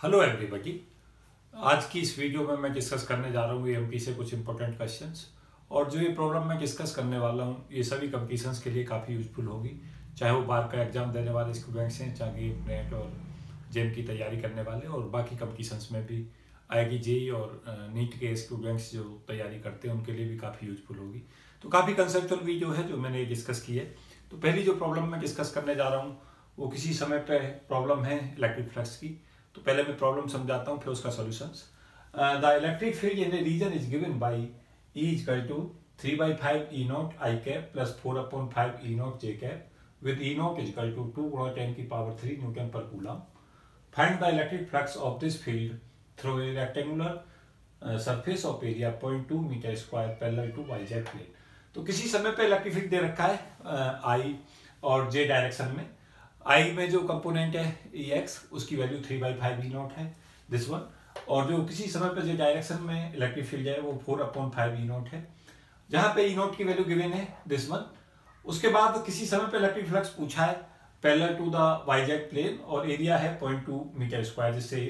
Hello everybody. आज की इस वीडियो में मैं डिस्कस करने जा रहा हूँ एमपी से कुछ इंपॉर्टेंट क्वेश्चंस। और जो ये प्रॉब्लम मैं डिस्कस करने वाला हूँ ये सभी कंपटीशंस के लिए काफ़ी यूजफुल होगी, चाहे वो बार का एग्जाम देने वाले स्टूडेंट्स हैं, चाहे नेट और जेम की तैयारी करने वाले, और बाकी कंपटीशंस में भी आएगी। जेई और नीट के स्टूडेंट्स जो तैयारी करते हैं उनके लिए भी काफ़ी यूजफुल होगी। तो काफ़ी कंसेप्चुअल वीडियो है जो मैंने डिस्कस की है। तो पहली जो प्रॉब्लम मैं डिस्कस करने जा रहा हूँ वो किसी समय पे प्रॉब्लम है इलेक्ट्रिक फ्लक्स की। तो पहले मैं प्रॉब्लम समझाता हूँ, फिर उसका solutions. The electric field in a region is given by E equal to 3/5 E naught I cap plus 4/5 E naught J cap with E naught equal to 2 × 10⁻³ newton per coulomb. Find the electric flux of this field through a rectangular surface of area 0.2 metre square parallel to YZ plane. तो किसी समय पे electric field दे रखा है I और J direction में। I में जो कंपोनेंट है EX उसकी वैल्यू 3/5 E नॉट है, दिस वन। और जो किसी समय पे जो डायरेक्शन में इलेक्ट्रिक फील्ड है वो 4/5 E नॉट है, जहां पे E नॉट की वैल्यू गिवन है, दिस वन। उसके बाद किसी समय पे इलेक्ट्रिक फ्लक्स पूछा है parallel to the YZ plane और एरिया है 0.2 मीटर स्क्वायर, जिससे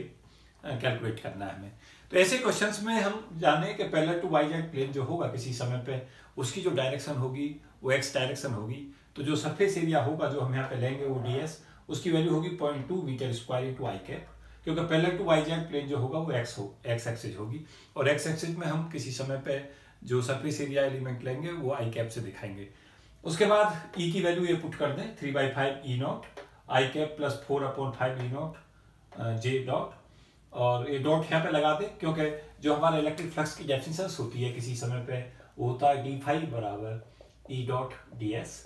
कैलकुलेट करना है हमें। तो ऐसे क्वेश्चंस में हम जाने कि पैरेलल टू YZ प्लेन जो होगा किसी समय पे उसकी जो डायरेक्शन होगी वो X डायरेक्शन होगी। तो जो सरफेस एरिया होगा जो हम यहाँ पे लेंगे वो DS, उसकी वैल्यू होगी 0.2 metre square into I cap, क्योंकि पैरेलल टू YZ प्लेन जो होगा वो X एक्सिस होगी। और X एक्सिस में हम किसी समय पे जो सरफेस एरिया एलिमेंट लेंगे वो I कैप से दिखाएंगे। उसके बाद E की वैल्यू ये पुट कर दें 3/5 E naught I cap plus 4/5 E naught J dot, और ये डॉट यहाँ पे लगा दें क्योंकि जो हमारा इलेक्ट्रिक फ्लक्स की डेफिनेशन होती है किसी समय पे वो होता है d∅ बराबर E डॉट ds।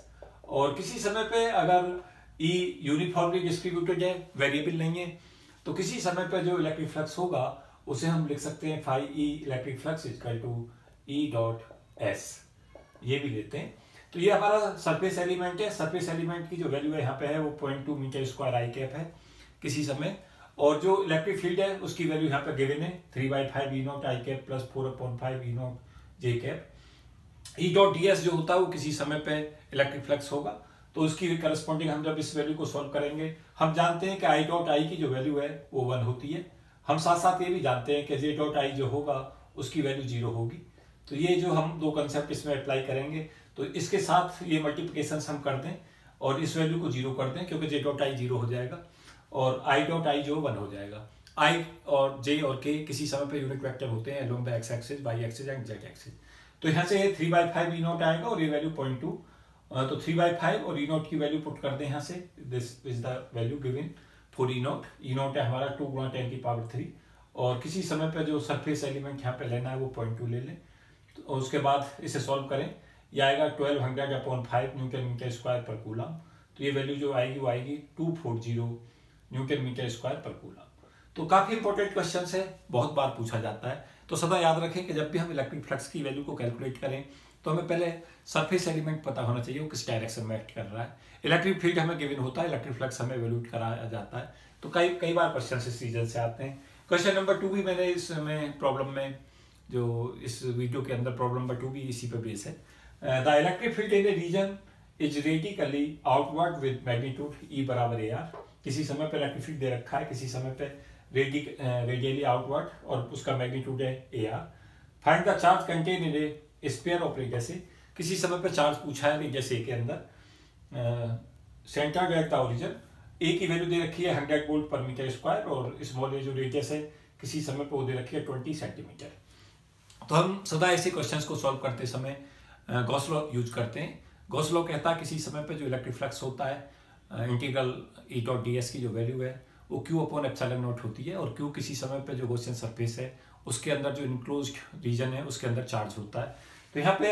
और किसी समय पे अगर E यूनिफॉर्मली डिस्ट्रीब्यूटेड है, वेरिएबल नहीं है, तो किसी समय पे जो इलेक्ट्रिक फ्लक्स होगा उसे हम लिख सकते हैं phi E electric flux equal to E dot S, ये भी लेते हैं। तो ये हमारा सरफेस एलिमेंट है। सरफेस एलिमेंट की जो वैल्यू है यहाँ पे है वो 0.2 मीटर स्क्वायर I कैप है किसी समय, और जो इलेक्ट्रिक फील्ड है उसकी वैल्यू यहाँ पे गिवन है 3/5 E naught I cap plus 4/5 E naught J cap. E dot ds जो होता है वो किसी समय पे इलेक्ट्रिक फ्लक्स होगा, तो उसकी करस्पॉन्डिंग हम जब इस वैल्यू को सॉल्व करेंगे हम जानते हैं कि I डॉट I की जो वैल्यू है वो 1 होती है। हम साथ साथ ये भी जानते हैं कि J डॉट I जो होगा उसकी वैल्यू 0 होगी। तो ये जो हम दो कंसेप्ट इसमें अप्लाई करेंगे, तो इसके साथ ये मल्टीप्लिकेशन हम कर दें और इस वैल्यू को 0 कर दें क्योंकि J डॉट I 0 हो जाएगा और I डॉट I जो 1 हो जाएगा। I और J और K किसी समय पे यूनिट वेक्टर होते हैं along the X axis, Y axis and Z axis. तो यहाँ से 3/5 E नॉट आएगा और ये वैल्यू 0.2, तो 3/5 और E नॉट की वैल्यू पुट कर दें यहाँ से। This is the value given for E not. E not है हमारा 2 × 10⁻³ और किसी समय पे जो सरफेस एलिमेंट यहाँ पे लेना है वो 0.2 ले लें। और उसके बाद इसे सॉल्व करें, ये आएगा 1200/5 न्यूटन मीटर स्क्वायर पर कूलम। तो ये वैल्यू जो आएगी वो आएगी 240 न्यूटन मीटर स्क्वायर पर कूलम। तो काफी इंपॉर्टेंट क्वेश्चन है, बहुत बार पूछा जाता है। तो सदा याद रखें कि जब भी हम इलेक्ट्रिक फ्लक्स की वैल्यू को कैलकुलेट करें तो हमें पहले सरफेस एलिमेंट पता होना चाहिए वो किस डायरेक्शन में एक्ट कर रहा है। इलेक्ट्रिक फील्ड हमें गिवन होता है, इलेक्ट्रिक फ्लक्स हमें वैल्यूट कराया जाता है। तो कई बार क्वेश्चन इस रीजन से आते हैं। क्वेश्चन नंबर 2 भी मैंने इसमें प्रॉब्लम में जो इस वीडियो के अंदर प्रॉब्लम नंबर 2 भी इसी पे बेस है। The electric field in a region is radically outward with magnitude E बराबर AR। किसी समय पे इलेक्ट्रिक फील्ड दे रखा है, किसी समय पे रेडियली आउटवर्ड और उसका मैग्नीट्यूड है AR। Find the charge contain in a sphere of radius A. किसी समय पे चार्ज पूछा है रेडियस ए के अंदर, सेंटर्ड एट द ओरिजिन। ए की वैल्यू दे रखी है 100 वोल्ट पर मीटर स्क्वायर और स्मॉल ए जो रेडियस है किसी समय पे वो दे रखी है 20 सेंटीमीटर। तो हम सदा ऐसे क्वेश्चंस को सॉल्व करते समय गॉस लॉ यूज करते हैं। गॉस लॉ कहता है किसी समय पे जो इलेक्ट्रिक फ्लक्स होता है इंटीग्रल E डॉट ds की जो वैल्यू है वो Q/ε0 होती है, और Q किसी समय पे जो गॉसियन सरफेस है उसके अंदर जो इनक्लोज्ड रीजन है उसके अंदर चार्ज होता है। तो यहाँ पे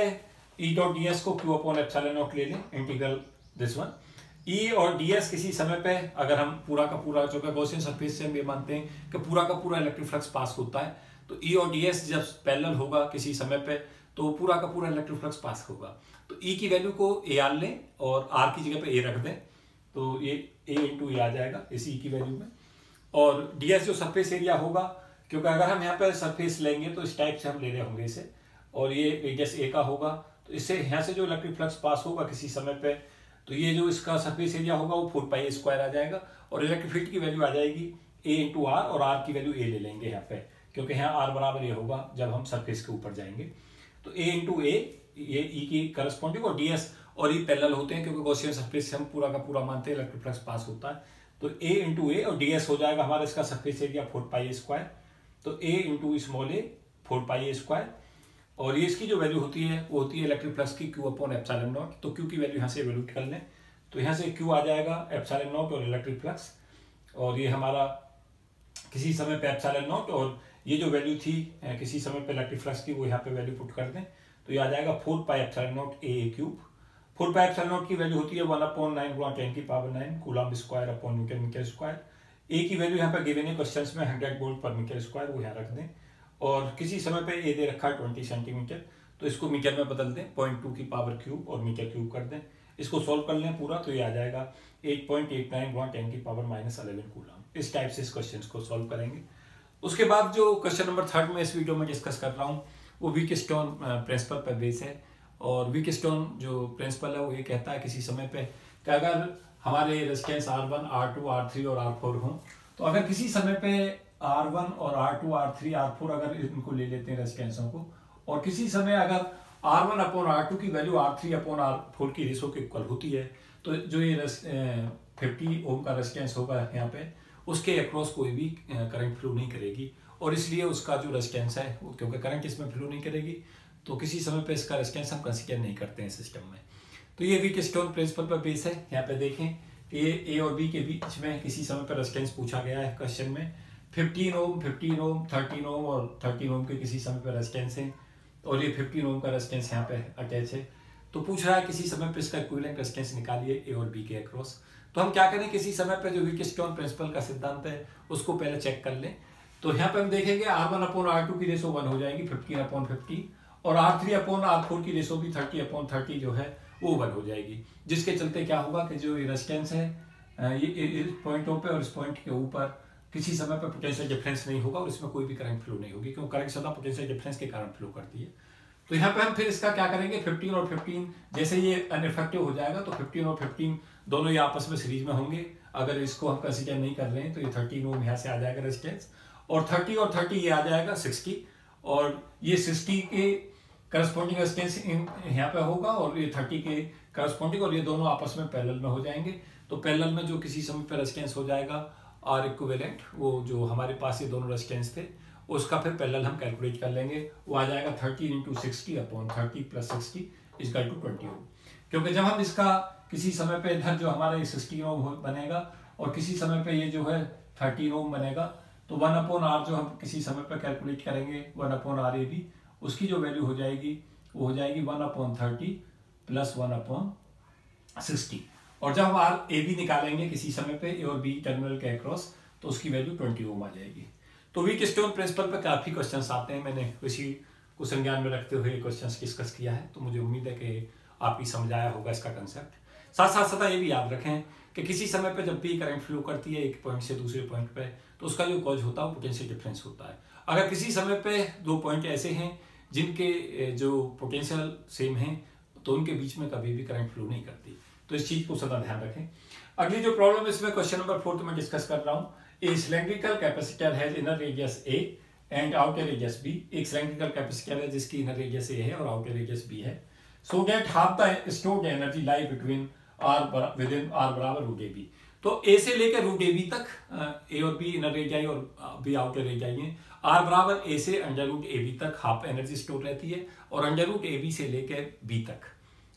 E डॉट ds को Q/ε0 ले लें, इंटीग्रल दिस वन। E और ds किसी समय पे अगर हम पूरा का पूरा जो गॉसियन सरफेस से हम ये मानते हैं कि पूरा का पूरा इलेक्ट्रिक फ्लक्स पास होता है, तो E और ds जब पैरेलल होगा किसी समय पे तो पूरा का पूरा इलेक्ट्रिक फ्लक्स पास होगा। तो E की वैल्यू को AR लें और R की जगह पे A रख दें, तो ये A इंटू A आ जाएगा इस E की वैल्यू में। और ds जो सरफेस एरिया होगा, क्योंकि अगर हम यहाँ पे सरफेस लेंगे तो इस टाइप से हम ले रहे होंगे इसे, और ये रेडियस A का होगा, तो इससे यहाँ से जो इलेक्ट्रिक फ्लक्स पास होगा किसी समय पे, तो ये जो इसका सरफेस एरिया होगा वो 4πa² आ जाएगा और इलेक्ट्रिक फील्ड की वैल्यू आ जाएगी ए इंटू आर, और आर की वैल्यू ए ले लेंगे यहाँ पे, क्योंकि यहाँ आर बराबर ये होगा जब हम सरफेस के ऊपर जाएंगे। तो ए इंटू ए, ये ई की करस्पॉन्डिंग, और ds और ई पैरेलल होते हैं क्योंकि गॉसियन सरफेस से हम पूरा का पूरा मानते हैं इलेक्ट्रिक फ्लक्स पास होता है। तो ए इंटू ए और ds हो जाएगा हमारा इसका सरफेस एरिया 4πa²। तो ए इंटू स्मॉल ए 4πa², और ये इसकी जो वैल्यू होती है वो होती है इलेक्ट्रिक फ्लक्स की Q/ε0। तो Q की वैल्यू यहाँ से वैल्यू कर लें, तो यहाँ से Q आ जाएगा ε0 और इलेक्ट्रिक फ्लक्स, और ये हमारा किसी समय पे ε0, और ये जो वैल्यू थी किसी समय पे इलेक्ट्रिक फ्लक्स की वो यहाँ पे वैल्यू पुट कर दें, तो ये आ जाएगा 4πε0 A3। 4πε0 की वैल्यू होती है 1/9 × 10⁹ coulomb square upon newton metre square. A की वैल्यू यहाँ पे गिवन है क्वेश्चंस में 100 वोल्ट पर मीटर स्क्वायर, वो यहाँ रख दें, और किसी समय पे ए दे रखा है 20 सेंटीमीटर, तो इसको मीटर में बदल दें, 0.2³ और मीटर क्यूब कर दें। इसको सॉल्व कर लें पूरा, तो ये आ जाएगा 8.89 × 10⁻11 कूलम्ब। इस टाइप से इस क्वेश्चन को सॉल्व करेंगे। उसके बाद जो क्वेश्चन नंबर 3 में इस वीडियो में डिस्कस कर रहा हूँ वो व्हीटस्टोन प्रिंसिपल पर बेस है। और व्हीटस्टोन जो प्रिंसिपल है वो ये कहता है किसी समय पे कि अगर हमारे रेजिस्टेंस R1, R2, R3 और R4 हों, तो अगर किसी समय पे R1 और R2, R3, R4 अगर इनको ले लेते हैं रेजिस्टेंसों को, और किसी समय अगर R1/R2 की वैल्यू R3/R4 की रेशो के इक्वल होती है, तो जो ये 50 ओम का रेजिस्टेंस होगा यहाँ पे, उसके अक्रॉस कोई भी करंट फ्लो नहीं करेगी, और इसलिए उसका जो रेजिस्टेंस है वो, क्योंकि करंट इसमें फ्लो नहीं करेगी, तो किसी समय पे इसका रेजिस्टेंस हम कंसीडर नहीं करते हैं सिस्टम में। तो ये व्हीटस्टोन प्रिंसिपल पर बेस है। यहाँ पे देखें कि ये ए और बी के बीच में किसी समय पर रेजिस्टेंस पूछा गया है क्वेश्चन में। 15 ओम, 15 ओम, 13 ओम और 13 ओम के किसी समय पर रेजिस्टेंस है, और ये 15 ओम का रेजिस्टेंस यहाँ पे अटैच है। तो पूछ रहा है किसी समय पे इसका इक्विवेलेंट रेजिस्टेंस निकालिए ए और बी के अक्रॉस। तो हम क्या करें, किसी समय पे जो व्हीटस्टोन प्रिंसिपल का सिद्धांत है उसको पहले चेक कर लें। तो यहाँ पे हम देखेंगे R1/R2 की रेशो 1 हो जाएगी 15/50, और R3/R4 की रेशो भी 30/30 जो है वो 1 हो जाएगी, जिसके चलते क्या होगा कि जो रेजिस्टेंस है ये इस पॉइंटों पे और इस पॉइंट के ऊपर किसी समय पर पोटेंशियल डिफरेंस नहीं होगा, और इसमें कोई भी करंट फ्लो नहीं होगी, क्योंकि करंट सदा पोटेंशियल डिफरेंस के कारण फ्लो करती है। तो यहाँ पे हम फिर इसका क्या करेंगे, 15 और 15 जैसे ये अनइफेक्टिव हो जाएगा, तो 15 और 15 दोनों ही आपस में सीरीज में होंगे। अगर इसको हम कंसीडर नहीं कर रहे हैं तो ये 13 ओम यहाँ से आ जाएगा रेजिस्टेंस, और 30 और 30 ये आ जाएगा 60, और ये 60 के करस्पॉन्डिंग रेजिस्टेंस यहाँ पे होगा, और ये 30 के करस्पॉन्डिंग, और ये दोनों आपस में पैरेलल में हो जाएंगे। तो पैरेलल में जो किसी समय पे रेजिस्टेंस हो जाएगा आर इक्विवेलेंट, वो जो हमारे पास ये दोनों रेजिस्टेंस थे उसका फिर पैरेलल हम कैलकुलेट कर लेंगे, वो आ जाएगा 30 × 60/30 + 60 = 20 ओम। क्योंकि जब हम इसका किसी समय पे इधर जो हमारा ये 60 ओम बनेगा और किसी समय पे ये जो है 13 ओम बनेगा, तो 1/R जो हम किसी समय पे कैलकुलेट करेंगे 1/RAB, उसकी जो वैल्यू हो जाएगी वो हो जाएगी 1/30 + 1/60, और जब हम RAB निकालेंगे किसी समय पे ए और बी टर्मिनल के अक्रॉस, तो उसकी वैल्यू 20 ओम आ जाएगी। तो व्हीटस्टोन प्रिंसिपल पर काफ़ी क्वेश्चंस आते हैं, मैंने इसी को संज्ञान में रखते हुए क्वेश्चंस डिस्कस किया है, तो मुझे उम्मीद है कि आपकी समझ आया होगा इसका कंसेप्ट। साथ साथ सदा ये भी याद रखें कि किसी समय पे जब भी करंट फ्लो करती है एक पॉइंट से दूसरे पॉइंट पे, तो उसका जो कॉज होता है वो पोटेंशियल डिफरेंस होता है। अगर किसी समय पे दो पॉइंट ऐसे हैं जिनके जो पोटेंशियल सेम हैं, तो उनके बीच में कभी भी करंट फ्लो नहीं करती, तो इस चीज को सदा ध्यान रखें। अगली जो प्रॉब्लम इसमें क्वेश्चन नंबर 4 में डिस्कस कर रहा हूँ, a cylindrical capacitor has inner radius a and outer radius b. एक सिलेंड्रिकल कैपेसिटर है जिसकी इनर रेडियस ए है और आउटर रेडियस बी है। So that half the stored energy lie between within R = √AB। तो ए से लेकर √AB तक, ए और बी इनर रेडियाई और बी आउटर रेडियाई है। R = A से √AB तक हाफ एनर्जी स्टोर रहती है, और √AB से लेकर बी तक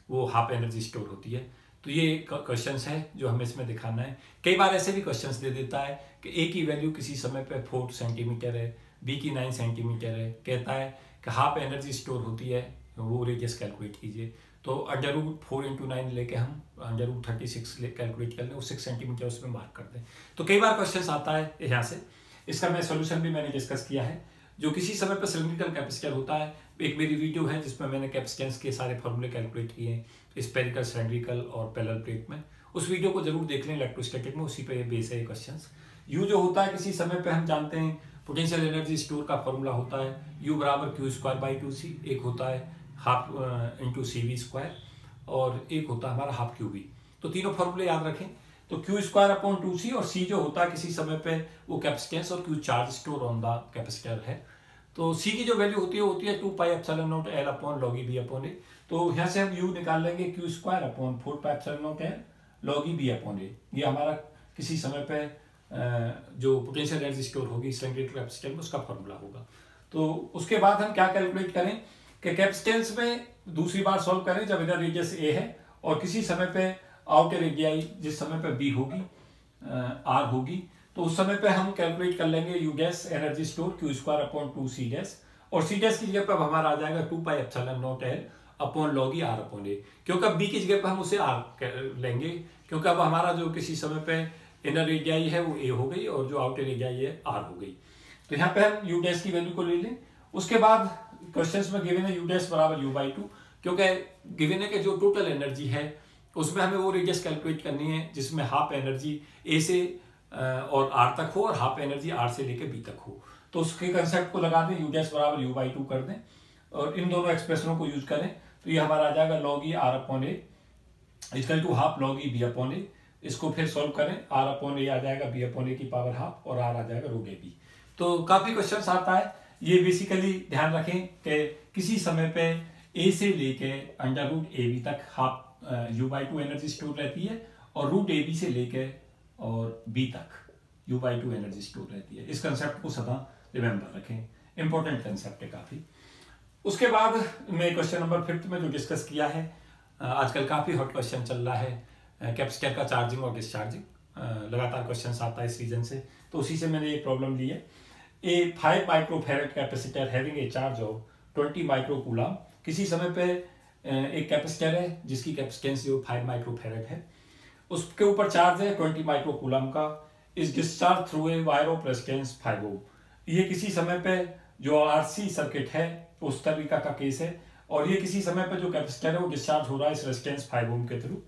वो हाफ एनर्जी स्टोर होती है। तो ये क्वेश्चंस है जो हमें इसमें दिखाना है। कई बार ऐसे भी क्वेश्चंस दे देता है कि ए की वैल्यू किसी समय पे 4 सेंटीमीटर है, बी की 9 सेंटीमीटर है, कहता है कि हाफ एनर्जी स्टोर होती है, वो रेडियस कैलकुलेट कीजिए। तो √4 × 9 लेके हम √36 कैलकुलेट कर लें, वो 6 सेंटीमीटर उसमें मार्क कर दें। तो कई बार क्वेश्चन आता है यहाँ से, इसका मैं सोल्यूशन भी मैंने डिस्कस किया है। जो किसी समय पर सिलेंड्रिकल कैपेसिटर होता है, एक मेरी वीडियो है जिसमें मैंने कैपेसिटेंस के सारे फॉर्मूले कैलकुलेट किए हैं स्फेरिकल, सिलेंड्रिकल और पैरेलल प्लेट में। उस वीडियो को जरूर देख लें इलेक्ट्रोस्टैटिक में, उसी पे बेस है ये क्वेश्चंस। यू जो होता है किसी समय पे हम जानते हैं पोटेंशियल एनर्जी स्टोर का फॉर्मूला होता है U = Q² / 2C। एक होता है ½ × CV², और एक होता है हमारा ½ QB। तो तीनों फॉर्मूले याद रखें। तो क्यू स्क्वायर अपॉन 2c, और c जो होता है किसी समय पे वो कैपेसिटेंस, और q charge store on the capacitor है। तो c की जो वैल्यू होती है 2 pi epsilon naught l upon log E B upon A. तो यहाँ से हम u निकाल लेंगे q square upon 4 pi epsilon naught l log E B upon A. ये हमारा किसी समय पे जो पोटेंशियल एनर्जी स्टोर होगी सेकेंडरी कैपेसिटर में उसका फॉर्मूला होगा। तो उसके बाद हम क्या कैलकुलेट करें कि कैपेसिटेंस में दूसरी बार सॉल्व करें जब इधर रेडियस ए है और किसी समय पे आउटर रेडियाई जिस समय पे बी होगी आर होगी, तो उस समय पे हम कैलकुलेट कर लेंगे U dash energy store Q square upon 2 C dash, और सी डैश की जगह पर हमारा आ जाएगा 2 pi epsilon naught L upon log E R upon A, क्योंकि अब बी की जगह पर हम उसे आर लेंगे, क्योंकि अब हमारा जो किसी समय पे इनर रेडियाई है वो ए हो गई और जो आउटर रेडियाई है आर हो गई। तो यहाँ पे हम यू डैश की वैल्यू को ले लें। उसके बाद क्वेश्चंस में गिवन है यू डैश बराबर यू बाई 2, क्योंकि गिवन है कि जो टोटल एनर्जी है उसमें हमें वो रेडियस कैलकुलेट करनी है जिसमें हाफ एनर्जी ए से और आर तक हो और हाफ एनर्जी आर से लेकर बी तक हो। तो उसके कंसेप्ट को लगा दें, यू डैश बराबर यू बाई 2 कर दें और इन दोनों एक्सप्रेशनों को यूज करें। तो ये हमारा आ जाएगा log E R upon A equal to half log E B upon A. इसको फिर सॉल्व करें, आर अपॉन ए आ जाएगा बी अपॉन ए की पावर हाफ और आर आ जाएगा रूट ए बी। तो काफी क्वेश्चन आता है, ये बेसिकली ध्यान रखें कि किसी समय पे ए से लेके अंडर रूट ए बी तक half you by 2 energy store रहती है और रूट ए बी से लेके और बी तक यू बाई 2 एनर्जी स्टोर रहती है। इस कंसेप्ट को सदा रिमेंबर रखें, इंपॉर्टेंट कंसेप्ट है काफी। उसके बाद में क्वेश्चन नंबर 5 में जो डिस्कस किया है, आजकल काफी हॉट क्वेश्चन चल रहा है कैपेसिटर का चार्जिंग और डिस्चार्जिंग, लगातार क्वेश्चन आता है इस रीजन से, तो उसी से मैंने ये प्रॉब्लम ली है। ए 5 microfarad capacitor having a charge of 20 microcoulomb, किसी समय पे एक कैपेसिटर है जिसकी कैपेसिटेंस जो 5 माइक्रोफैरेड है, उसके ऊपर चार्ज है 20 माइक्रोकूलम का, is discharge through a wire of resistance 5 ओम। ये किसी समय पे जो आरसी सर्किट है उस तरीका का केस है, और ये किसी समय पे जो कैपेसिटर है वो डिस्चार्ज हो रहा है इस रेजिस्टेंस 5 ओम के through.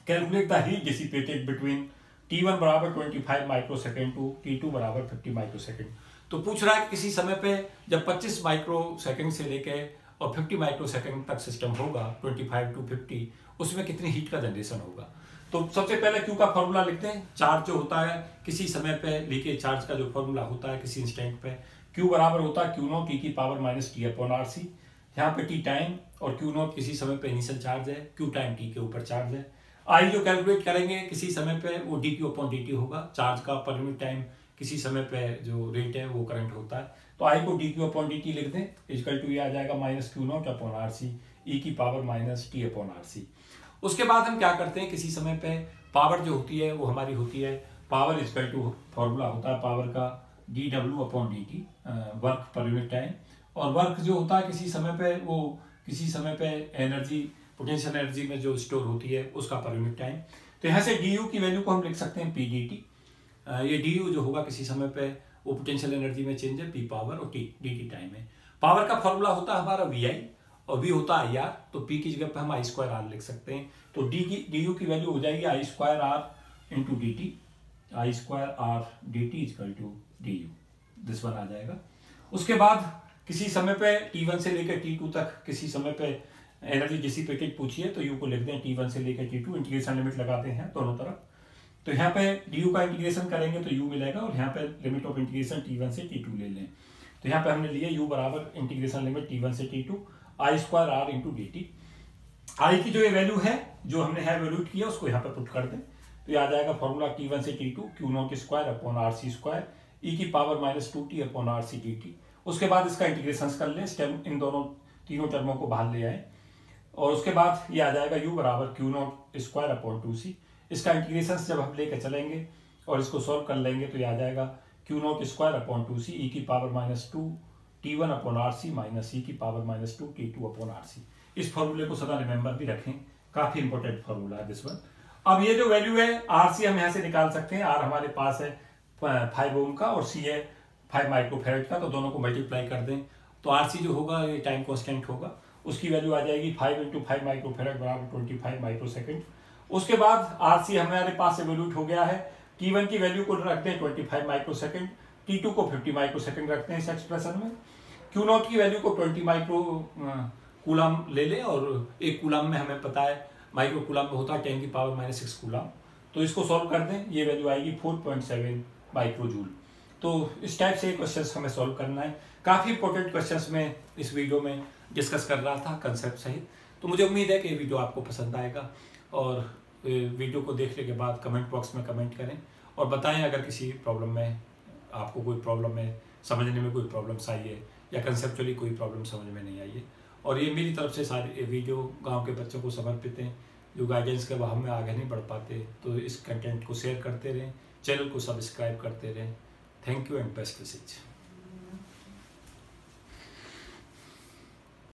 Calculate the heat dissipated between T1 बराबर 25 माइक्रोसेकंड टू T2 बराबर 50 माइक्रोसेकंड। तो पूछ रहा है किसी समय पे जब 25 माइक्रोसेकंड से लेके और 50 माइक्रोसेकंड तक सिस्टम होगा 25 टू 50, उसमें कितनी हीट का जनरेशन होगा। तो सबसे पहले क्यू का फॉर्मूला लिखते हैं। चार्ज जो होता है किसी समय पे लीकेज चार्ज का जो फॉर्मूला होता है किसी इंस्टेंट पे, क्यू बराबर होता है क्यू नॉट टी की power minus T upon R C. यहाँ पे टी टाइम और क्यू नॉट किसी समय पे इनिशियल चार्ज है, क्यू टाइम टी के ऊपर चार्ज है। आई जो कैलकुलेट करेंगे किसी समय पे वो D Q upon D T होगा, चार्ज का पर यूनिट टाइम किसी समय पे जो रेट है वो करंट होता है। तो आई को D Q upon D T लिख दें, इक्वल टू ये आ जाएगा minus Q naught upon R C E की power minus T upon R C. उसके बाद हम क्या करते हैं, किसी समय पे पावर जो होती है वो हमारी होती है पावर इक्वल टू फॉर्मूला होता है पावर का D W upon D T, work per unit time, और वर्क जो होता है किसी समय पे वो किसी समय पे एनर्जी पोटेंशियल एनर्जी में जो स्टोर होती है उसका पर यूनिट टाइम। तो यहाँ से डी यू की वैल्यू को हम लिख सकते हैं पी डी टी। ये डी यू जो होगा किसी समय पे वो पोटेंशियल एनर्जी में चेंज है, पी पावर और टी डी टी टाइम है। पावर का फॉर्मूला होता है हमारा वी आई और वी होता है आई आर, तो पी की जगह पे हम आई स्क्वायर आर लिख सकते हैं। तो डी यू की वैल्यू हो जाएगी I square R into D T, I square R D T equal to D U, this one आ जाएगा। उसके बाद किसी समय पे T1 से लेकर T2 तक किसी समय पे एनर्जी डिसिपेटेड पूछिए तो यू को लिख दें T1 से लेकर T2, इंटीग्रेशन लिमिट लगाते हैं दोनों तरफ। तो यहाँ पे डी का इंटीग्रेशन करेंगे तो यू मिलेगा और यहाँ पे लिमिट ऑफ इंटीग्रेशन T1 से T2 ले लें। तो यहाँ पे हमने लिया यू बराबर इंटीग्रेशन लिमिट T1 से T2 I square R into D T. I की जो ये वैल्यू है जो हमने है वैल्यूट किया उसको यहाँ पे पुट कर दें, तो ये आ जाएगा फॉर्मूला T1 से T2 Q naught square upon R C square E की power minus 2t upon R C D T. उसके बाद इसका इंटीग्रेशन कर लें, इन दोनों तीनों टर्मों को बाहर ले आए और उसके बाद ये आ जाएगा u बराबर Q naught square upon 2c। इसका इंटीग्रेशन जब हम लेकर चलेंगे और इसको सॉल्व कर लेंगे तो ये आ जाएगा Q naught square upon 2c E की power minus 2 t1 upon R C minus E की power minus 2 t2 upon R C. इस फॉर्मूले को सदा रिमेंबर भी रखें, काफी इंपॉर्टेंट फॉर्मूला है दिस वन। अब ये जो वैल्यू है आर सी हम यहाँ से निकाल सकते हैं, आर हमारे पास है 5 ओम का और सी है 5 माइक्रोफैरेड का, तो दोनों को मल्टीप्लाई कर दें तो आर सी जो होगा ये टाइम कॉन्स्टेंट होगा, उसकी वैल्यू आ जाएगी 5 इंटू 5 माइक्रोफैरेड बराबर 25 माइक्रोसेकंड। उसके बाद आर सी हमारे पास एवोल्यूट हो गया है, T1 की वैल्यू को रखते हैं 25 माइक्रोसेकंड, T2 को 50 माइक्रोसेकंड रखते हैं इस एक्सप्रेशन में, क्यू नॉट की वैल्यू को 20 माइक्रो कूलम ले लें और एक कूलम में हमें पता है माइक्रो कूलम में होता है 10 की पावर माइनस 6 कूलम, तो इसको सॉल्व कर दें, ये वैल्यू आएगी 4.7 माइक्रो जूल। तो इस टाइप से क्वेश्चंस हमें सॉल्व करना है। काफ़ी इंपॉर्टेंट क्वेश्चंस में इस वीडियो में डिस्कस कर रहा था कंसेप्ट सहित। तो मुझे उम्मीद है कि ये वीडियो आपको पसंद आएगा, और वीडियो को देखने के बाद कमेंट बॉक्स में कमेंट करें और बताएं अगर किसी प्रॉब्लम में आपको कोई प्रॉब्लम है, समझने में कोई प्रॉब्लम्स आई है या कंसेप्चुअली कोई प्रॉब्लम समझ में नहीं आई है। और ये मेरी तरफ से सारी वीडियो गांव के बच्चों को समर्पित हैं जो गाइडेंस के अभाव में आगे नहीं बढ़ पाते। तो इस कंटेंट को शेयर करते रहें, चैनल को सब्सक्राइब करते रहें। Thank you and best wishes.